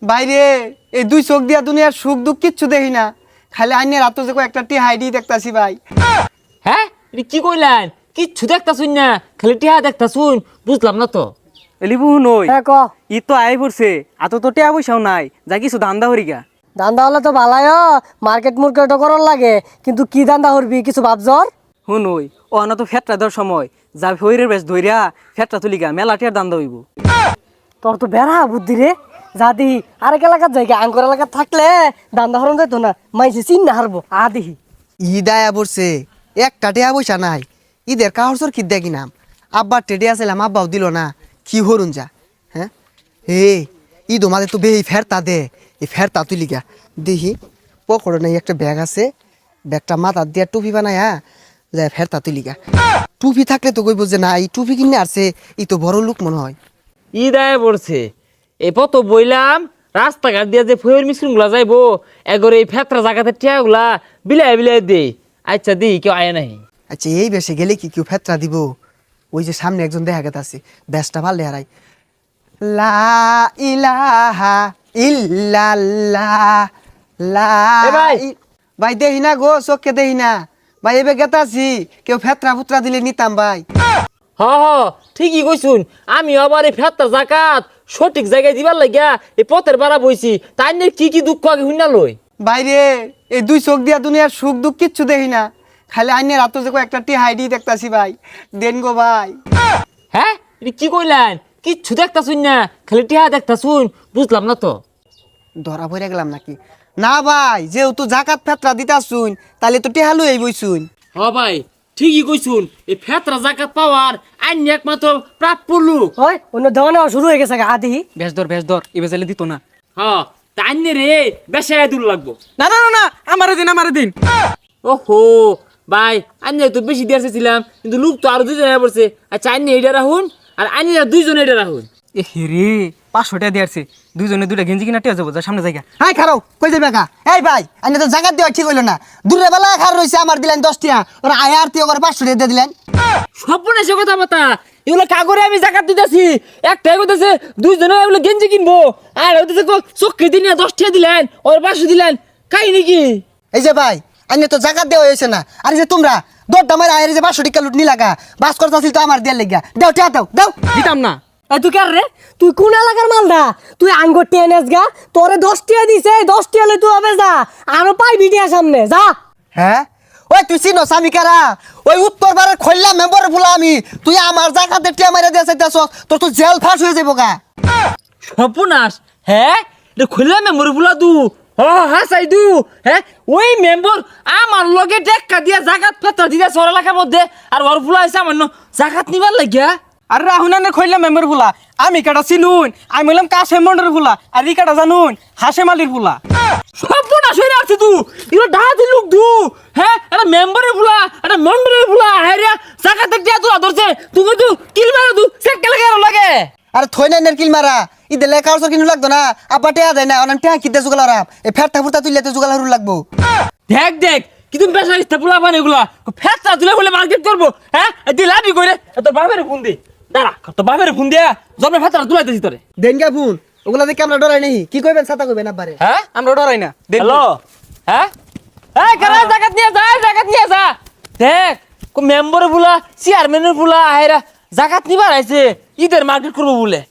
বাইরে এই দুই চোখ দিয়া দুনিয়ার সুখ দুঃখ কিচ্ছু দেখি না, খালি আইনের হাতে যে একটা টিহাইডি দেখতাছি ভাই। হ্যাঁ এটা কি কইলেন? কিচ্ছু দেখতাছুন না, খালি টিহা দেখতাছুন, বুঝলাম না তো। এলিবু নই হ্যাঁ ক ই তো আই পড়ছে, এত তো টিয়া পয়সাও নাই, যা কিছু ধান্দা হরিগা। ধান্দা হলে তো ভালাই মার্কেট মুর্কেটও করার লাগে, কিন্তু কি ধান্দা করবি কিছু ভাবজর? হুনই ও না তো ফেটরা দেওয়ার সময় যা হইরের বেশ ধইরা ফেটরা তুলিগা মেলা টিয়ার ধান্দা হইব। তোর তো বেড়া বুদ্ধি রে। যাদি আরেক এলাকার জায়গা আঙ্কর এলাকার থাকলে ধান্দা হরণ যাইতো না, মাইসে চিন না হারবো দেখি। ঈদ আয়া পড়ছে, একটা টিয়া পয়সা নাই, ঈদের কাহরসর কি দেখি নাম, আব্বার টেডে আসলাম আব্বাও দিল না, কি হরুন যা। হ্যাঁ হে ঈদ আমাদের তো বেহি ফেরতা দে, এই ফেরতা তুলি গা দেখি পকড়ে নাই একটা ব্যাগ আছে, ব্যাগটা মাথার দিয়া টুপি বানায় যায় ফেরতা তুলি গা। টুপি থাকলে তো কইব যে না এই টুপি কিনে আসছে, ই তো বড় লোক মনে হয়। ঈদ আয় পড়ছে, এই পথ বইলাম রাস্তাঘাট দিয়ে যে ফয়ের মিশ্রগুলা যাইবো, এগরে এই ফেতরা জায়গাতে টিয়াগুলা বিলাই বিলাই দে। আচ্ছা দি কেউ আয় নাই। আচ্ছা এই বেশে গেলে কি কেউ ফেতরা দিব? ওই যে সামনে একজন দেখা গেছে আছে, ব্যাসটা ভালো হারাই, লা ইলাহা ইল্লাল্লাহ লা এ ভাই। ভাই দেহি না গো, চোখকে দেহি না ভাই, এবার গেতাছি কেউ ফেতরা ফুতরা দিলে নিতাম ভাই। হ হ ঠিকই কইছুন, আমি আবার এই ফেতরা জাকাত সঠিক জায়গায় দিবার লাগিয়া এই পথের বাড়া বইছি, তাই নিয়ে কি কি দুঃখ আগে শুনা লই। বাইরে এই দুই চোখ দিয়া দুনিয়ার সুখ দুঃখ কিচ্ছু দেখি না, খালি আইনের হাতে যে একটা টিহাইডি দেখতাছি ভাই, দেন গো ভাই। হ্যাঁ এটা কি কইলেন? কিচ্ছু দেখতাছুন না, খালি টিহা দেখতাছুন, বুঝলাম না তো। ধরা পড়ে গেলাম নাকি? না ভাই, যেহেতু জাকাত ফেতরা দিতাছুন তাহলে তো টিহালু এই বইছুন। হ ভাই ঠিকই কইছুন, এই ফেতরা জাকাত পাওয়ার আইন একমাত্র প্রাপ্য লোক। ওই অন্য দেওয়া নেওয়া শুরু হয়ে গেছে দেখি। বেশ ধর এবার চাইলে দিত না। হ্যাঁ তাই রে বেশি দূর লাগবো। না না না না আমারে দিন। ওহো ভাই আইনে তো বেশি দিয়ে ছিলাম, কিন্তু লোক তো আরো দুজনে পড়ছে। আচ্ছা আইনে এটা রাখুন, আর আইনে দুইজনে এটা রাখুন। এ হেরে 500 টাকা দিয়েছে, দুইজনে দুইটা গেঞ্জি কিনা টিয়া যাবো, যা সামনে জায়গা। হাই খারাও কই যাবে কা? এই ভাই আইনে তো জাকাত দেওয়া ঠিক হইলো না, দূরে বেলা খার রইছে, আমার দিলেন 10 টাকা, ওরা আয় আর তুই করে 500 টাকা দিয়ে দিলেন। সর্বনাশে কথা বাতা, এগুলো কাগরে আমি জাকাত দিতেছি, একটাই কইতেছে দুইজনে এগুলো গেঞ্জি কিনবো, আর হইতেছে চক্রি দিন 10 টাকা দিলেন, ওর 500 দিলেন, কাই নাকি? এই যে ভাই আইনে তো জাকাত দেওয়া হয়েছে না, আর এই যে তোমরা দরটা মারা আয়ের যে 500 টাকা লুট নি লাগা, বাস করতাছিল তো আমার দেয়ার লাগিয়া, দাও টাকা দাও দাও। দিতাম না। তুই কার রে? তুই কোন এলাকার মালদা? তুই আঙ্গুর টিয়া নেস গা, তোরে 10 টিয়া দিছে, 10 টিয়া লই তুই হবে যা, আরো পাইবি টিয়া সামনে যা। হ্যাঁ ওই তুই চিনোস আমি কারা? ওই উত্তর বারের খৈল্লা মেম্বার বলা আমি, তুই আমার জাকাতের টিয়া মাইরা দিয়ে চাইতেছ, তোর তো জেল ফাঁস হয়ে যাবো গা। সর্বনাশ, হ্যাঁ এটা খুললে মেমোরি বুলা দু, হ্যাঁ সাইদু, হ্যাঁ ওই মেম্বার আমার লগে টেক্কা দিয়া জাকাত ফেতরা দিয়া সর এলাকার মধ্যে, আর ওর ফুলা হয়েছে আমার জাকাত নিবার লাগিয়া। আর রাহুনানে খইলা মেম্বার ফুলা, আমি কাটা চিনুন, আমি বললাম কাশেম মন্ডর ফুলা, আর ই কাটা জানুন হাসেম আলীর ফুলা। সর্বনাশ হয়ে আছে তু, এগুলো ডাহাতি লোক দু, হ্যাঁ এটা মেম্বারের ফুলা, এটা মন্ডলের ফুলা, হ্যাঁ রে জাকাত দিয়া তোরা ধরছে, তুমি তো কিল মারা দু সেক্কা লাগে আর লাগে। আরে থই নাই কিল মারা, ইদে লেখা ওর কিনু লাগতো না, আব্বা টেয়া দেয় না, অনাম টেয়া কিতে জুগাল আরাম, এই ফেরতা ফুরতা তুললে তো জুগাল হরু লাগবো। দেখ দেখ কিন্তু বেসা ইস্তা ফুলা বান এগুলা ফেরতা তুলে বলে মার্কেট করবো, হ্যাঁ দিলাবি করে তোর বাপের ফোন দি, দাঁড়া তোর বাপের ফোন দিয়া জন্মে ফেরতা তুলাইতেছি তোরে। দেন গা ফোন, ওগুলা দেখে আমরা ডরাই নেই, কি কইবেন ছাতা কইবেন আব্বারে? হ্যাঁ আমরা ডরাই না। হ্যালো, হ্যাঁ এই কারা জাকাত নিয়ে যা, জাকাত নিয়ে যা। দেখ মেম্বার ফুলা চেয়ারম্যানের ফুলা আহেরা জাকাত নিবার আইছে, ঈদের মার্কেট করবো বলে।